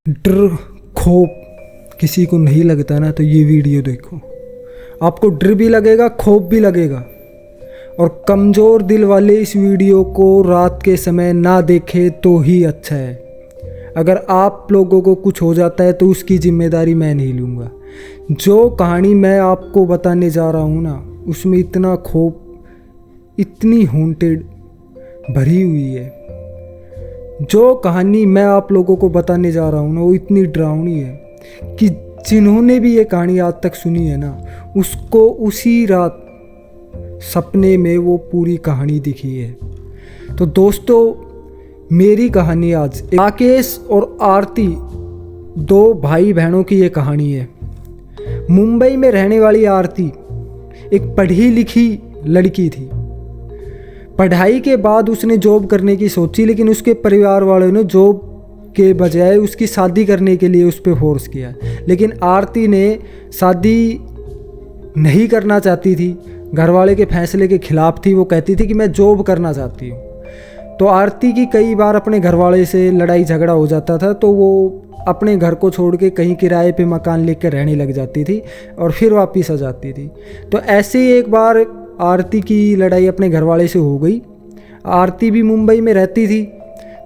डर खौफ किसी को नहीं लगता ना, तो ये वीडियो देखो। आपको डर भी लगेगा, खौफ भी लगेगा। और कमज़ोर दिल वाले इस वीडियो को रात के समय ना देखें तो ही अच्छा है। अगर आप लोगों को कुछ हो जाता है तो उसकी जिम्मेदारी मैं नहीं लूँगा। जो कहानी मैं आपको बताने जा रहा हूँ ना, उसमें इतना खौफ, इतनी हॉन्टेड भरी हुई है। जो कहानी मैं आप लोगों को बताने जा रहा हूँ ना, वो इतनी डरावनी है कि जिन्होंने भी ये कहानी आज तक सुनी है ना, उसको उसी रात सपने में वो पूरी कहानी दिखी है। तो दोस्तों, मेरी कहानी आज राकेश और आरती, दो भाई बहनों की ये कहानी है। मुंबई में रहने वाली आरती एक पढ़ी लिखी लड़की थी। पढ़ाई के बाद उसने जॉब करने की सोची, लेकिन उसके परिवार वालों ने जॉब के बजाय उसकी शादी करने के लिए उस पर फोर्स किया। लेकिन आरती ने शादी नहीं करना चाहती थी, घर वाले के फैसले के खिलाफ थी। वो कहती थी कि मैं जॉब करना चाहती हूँ। तो आरती की कई बार अपने घर वाले से लड़ाई झगड़ा हो जाता था, तो वो अपने घर को छोड़ के कहीं किराए पे मकान लेकर रहने लग जाती थी और फिर वापस आ जाती थी। तो ऐसे ही एक बार आरती की लड़ाई अपने घरवाले से हो गई। आरती भी मुंबई में रहती थी,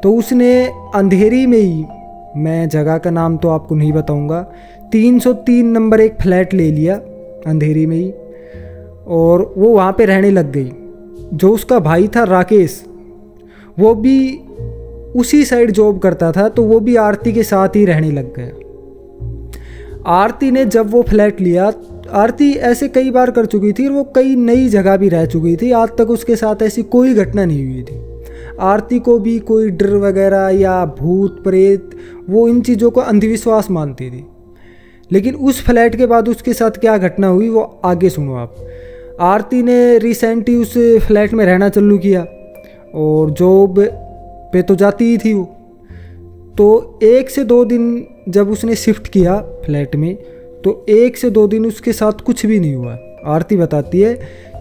तो उसने अंधेरी में ही, मैं जगह का नाम तो आपको नहीं बताऊंगा, 303 नंबर एक फ्लैट ले लिया अंधेरी में ही, और वो वहाँ पे रहने लग गई। जो उसका भाई था राकेश, वो भी उसी साइड जॉब करता था, तो वो भी आरती के साथ ही रहने लग गया। आरती ने जब वो फ्लैट लिया, आरती ऐसे कई बार कर चुकी थी और वो कई नई जगह भी रह चुकी थी। आज तक उसके साथ ऐसी कोई घटना नहीं हुई थी। आरती को भी कोई डर वगैरह या भूत प्रेत, वो इन चीज़ों को अंधविश्वास मानती थी। लेकिन उस फ्लैट के बाद उसके साथ क्या घटना हुई वो आगे सुनो आप। आरती ने रिसेंटली उस फ्लैट में रहना चालू किया और जॉब पे तो जाती ही थी वो। तो 1 से 2 दिन जब उसने शिफ्ट किया फ्लैट में, तो 1 से 2 दिन उसके साथ कुछ भी नहीं हुआ। आरती बताती है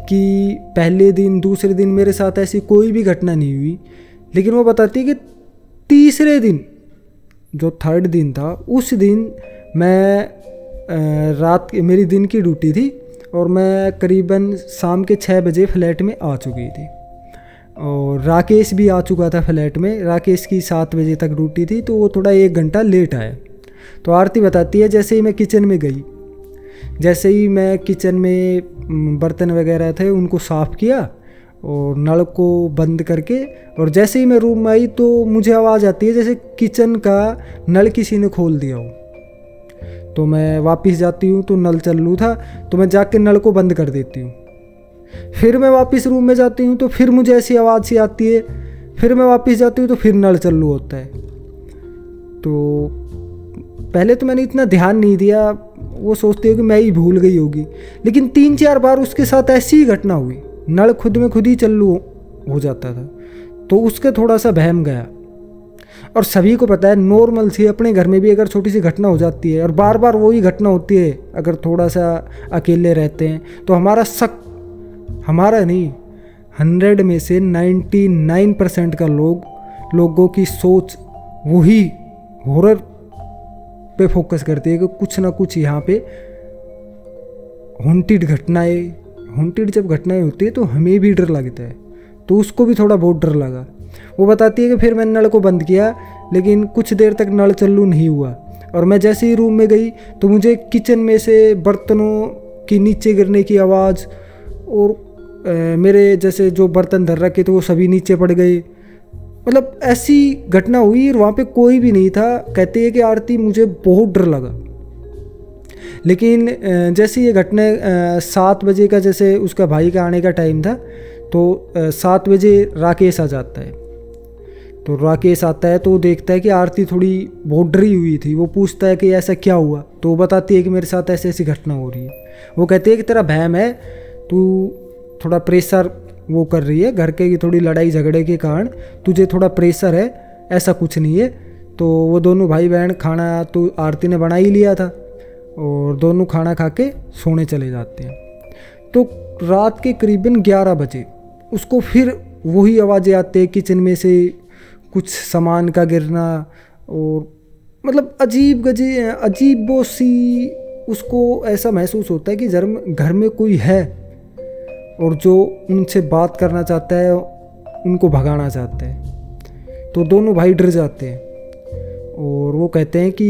कि पहले दिन, दूसरे दिन मेरे साथ ऐसी कोई भी घटना नहीं हुई। लेकिन वो बताती है कि तीसरे दिन, जो 3rd दिन था, उस दिन मैं रात, मेरी दिन की ड्यूटी थी और मैं करीबन शाम के 6 बजे फ्लैट में आ चुकी थी। और राकेश भी आ चुका था फ्लैट में। राकेश की 7 बजे तक ड्यूटी थी, तो वो थोड़ा 1 घंटा लेट आया। तो आरती बताती है, जैसे ही मैं किचन में गई, जैसे ही मैं किचन में बर्तन वगैरह थे उनको साफ़ किया और नल को बंद करके, और जैसे ही मैं रूम में आई तो मुझे आवाज़ आती है जैसे किचन का नल किसी ने खोल दिया हो। तो मैं वापस जाती हूँ तो नल चालू था, तो मैं जाके नल को बंद कर देती हूँ। फिर मैं वापस रूम में जाती हूँ तो फिर मुझे ऐसी आवाज़ सी आती है। फिर मैं वापस जाती हूँ तो फिर नल चालू होता है। तो पहले तो मैंने इतना ध्यान नहीं दिया, वो सोचती हो कि मैं ही भूल गई होगी। लेकिन 3-4 बार उसके साथ ऐसी ही घटना हुई, नल खुद में खुद ही चालू हो जाता था। तो उसके थोड़ा सा बहम गया। और सभी को पता है, नॉर्मल सी अपने घर में भी अगर छोटी सी घटना हो जाती है और बार बार वही घटना होती है, अगर थोड़ा सा अकेले रहते हैं, तो हमारा शक, हमारा नहीं, 100 में से 99% का लोगों की सोच वही हॉरर पे फोकस करती है कि कुछ ना कुछ यहाँ पे हॉन्टेड जब घटनाएं होती है तो हमें भी डर लगता है। तो उसको भी थोड़ा बहुत डर लगा। वो बताती है कि फिर मैंने नल को बंद किया, लेकिन कुछ देर तक नल चालू नहीं हुआ। और मैं जैसे ही रूम में गई तो मुझे किचन में से बर्तनों की नीचे गिरने की आवाज़, और मेरे जैसे जो बर्तन धर रखे थे वो सभी नीचे पड़ गए। मतलब ऐसी घटना हुई और वहाँ पे कोई भी नहीं था। कहते हैं कि आरती, मुझे बहुत डर लगा। लेकिन जैसे ये घटना 7 बजे का, जैसे उसका भाई का आने का टाइम था, तो 7 बजे राकेश आ जाता है। तो राकेश आता है तो वो देखता है कि आरती थोड़ी बहुत डरी हुई थी। वो पूछता है कि ऐसा क्या हुआ, तो वो बताती है कि मेरे साथ ऐसी ऐसी घटना हो रही है। वो कहती है कि तेरा वहम है, तू थोड़ा प्रेशर वो कर रही है, घर के थोड़ी लड़ाई झगड़े के कारण तुझे थोड़ा प्रेशर है, ऐसा कुछ नहीं है। तो वो दोनों भाई बहन, खाना तो आरती ने बना ही लिया था और दोनों खाना खा के सोने चले जाते हैं। तो रात के करीबन 11 बजे उसको फिर वही आवाज़ें आती है किचन में से, कुछ सामान का गिरना, और मतलब अजीब वो सी उसको ऐसा महसूस होता है कि घर में कोई है और जो उनसे बात करना चाहता है, उनको भगाना चाहता है। तो दोनों भाई डर जाते हैं और वो कहते हैं कि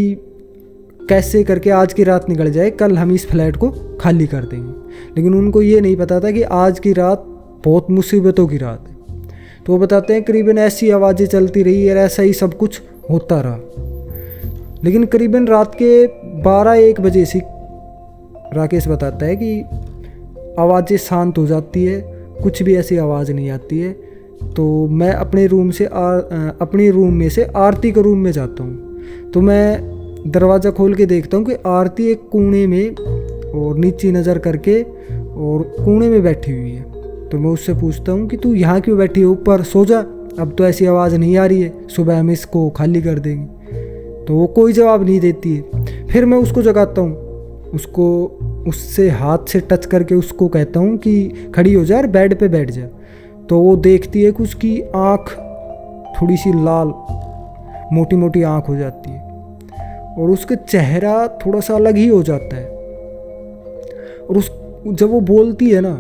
कैसे करके आज की रात निकल जाए, कल हम इस फ्लैट को खाली कर देंगे। लेकिन उनको ये नहीं पता था कि आज की रात बहुत मुसीबतों की रात है। तो वो बताते हैं करीबन ऐसी आवाज़ें चलती रही और ऐसा ही सब कुछ होता रहा। लेकिन करीबन रात के 12-1 बजे से राकेश बताता है कि आवाज़ें शांत हो जाती है, कुछ भी ऐसी आवाज़ नहीं आती है। तो मैं अपने रूम में से आरती के रूम में जाता हूँ। तो मैं दरवाज़ा खोल के देखता हूँ कि आरती एक कोने में और नीचे नज़र करके और कोने में बैठी हुई है। तो मैं उससे पूछता हूँ कि तू यहाँ क्यों बैठी है, ऊपर सो जा, अब तो ऐसी आवाज़ नहीं आ रही है, सुबह हम इसको खाली कर देंगे। तो वो कोई जवाब नहीं देती है। फिर मैं उसको जगाता हूँ, उससे हाथ से टच करके उसको कहता हूँ कि खड़ी हो जा और बेड पे बैठ जा। तो वो देखती है कि उसकी आँख थोड़ी सी लाल मोटी मोटी आँख हो जाती है और उसका चेहरा थोड़ा सा अलग ही हो जाता है। और जब वो बोलती है ना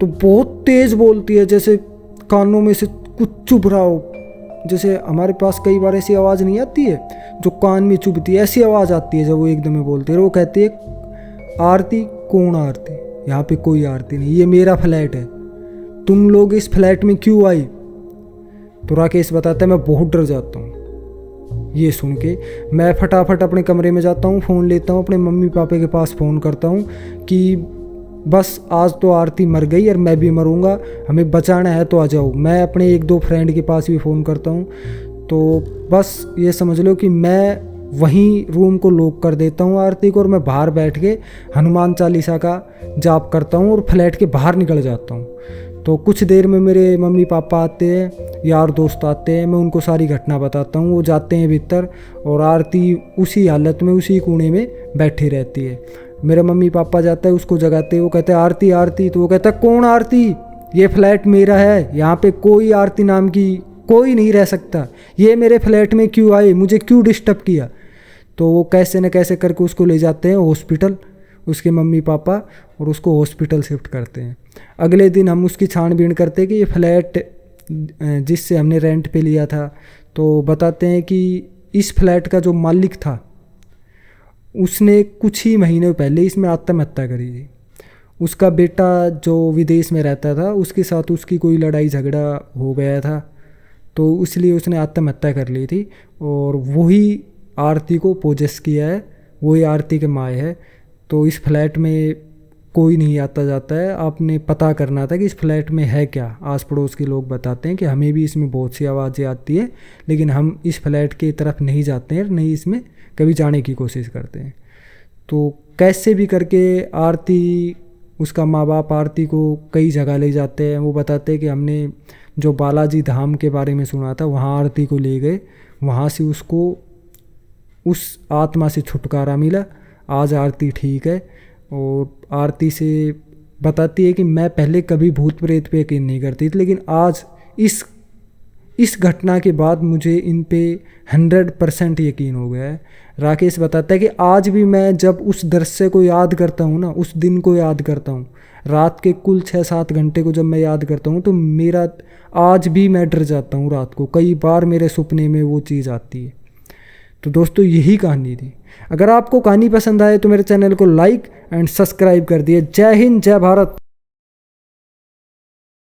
तो बहुत तेज़ बोलती है, जैसे कानों में से कुछ चुभ रहा हो। जैसे हमारे पास कई बार ऐसी आवाज़ नहीं आती है जो कान में चुभती है, ऐसी आवाज़ आती है जब वो एकदम बोलती है। वो कहती है आरती, कौन आरती, यहाँ पे कोई आरती नहीं, ये मेरा फ्लैट है, तुम लोग इस फ्लैट में क्यों आई। तो राकेश बताता है मैं बहुत डर जाता हूँ। ये सुन के मैं फटाफट अपने कमरे में जाता हूँ, फ़ोन लेता हूँ, अपने मम्मी पापा के पास फ़ोन करता हूँ कि बस आज तो आरती मर गई और मैं भी मरूंगा, हमें बचाना है तो आ जाओ। मैं अपने 1-2 फ्रेंड के पास भी फ़ोन करता हूँ। तो बस ये समझ लो कि मैं वहीं रूम को लॉक कर देता हूँ आरती को, और मैं बाहर बैठ के हनुमान चालीसा का जाप करता हूँ और फ्लैट के बाहर निकल जाता हूँ। तो कुछ देर में मेरे मम्मी पापा आते हैं, यार दोस्त आते हैं, मैं उनको सारी घटना बताता हूँ। वो जाते हैं भीतर और आरती उसी हालत में उसी कोने में बैठी रहती है। मेरे मम्मी पापा जाते हैं, उसको जगाते हैं, वो कहते हैं आरती आरती। तो वो कहता है कौन आरती, ये फ्लैट मेरा है, यहाँ पे कोई आरती नाम की कोई नहीं रह सकता, ये मेरे फ्लैट में क्यों आए, मुझे क्यों डिस्टर्ब किया। तो वो कैसे न कैसे करके उसको ले जाते हैं हॉस्पिटल, उसके मम्मी पापा, और उसको हॉस्पिटल शिफ्ट करते हैं। अगले दिन हम उसकी छानबीन करते हैं कि ये फ्लैट जिससे हमने रेंट पे लिया था। तो बताते हैं कि इस फ्लैट का जो मालिक था उसने कुछ ही महीने पहले इसमें आत्महत्या करी थी। उसका बेटा जो विदेश में रहता था उसके साथ उसकी कोई लड़ाई झगड़ा हो गया था, तो इसलिए उसने आत्महत्या कर ली थी। और वही आरती को पोजेस किया है, वही आरती के माए है। तो इस फ्लैट में कोई नहीं आता जाता है, आपने पता करना था कि इस फ्लैट में है क्या। आस पड़ोस के लोग बताते हैं कि हमें भी इसमें बहुत सी आवाज़ें आती है, लेकिन हम इस फ्लैट की तरफ नहीं जाते हैं, नहीं इसमें कभी जाने की कोशिश करते हैं। तो कैसे भी करके आरती, उसका माँ बाप आरती को कई जगह ले जाते हैं। वो बताते हैं कि हमने जो बालाजी धाम के बारे में सुना था वहाँ आरती को ले गए, वहाँ से उसको उस आत्मा से छुटकारा मिला। आज आरती ठीक है और आरती से बताती है कि मैं पहले कभी भूत प्रेत पे यकीन नहीं करती थी, लेकिन आज इस घटना के बाद मुझे इन पे 100% यकीन हो गया है। राकेश बताता है कि आज भी मैं जब उस दृश्य को याद करता हूँ ना, उस दिन को याद करता हूँ, रात के कुल 6-7 घंटे को जब मैं याद करता हूँ, तो मेरा आज भी मैं डर जाता हूँ। रात को कई बार मेरे सपने में वो चीज़ आती है। तो दोस्तों यही कहानी थी। अगर आपको कहानी पसंद आए तो मेरे चैनल को लाइक एंड सब्सक्राइब कर दिए। जय हिंद, जय भारत।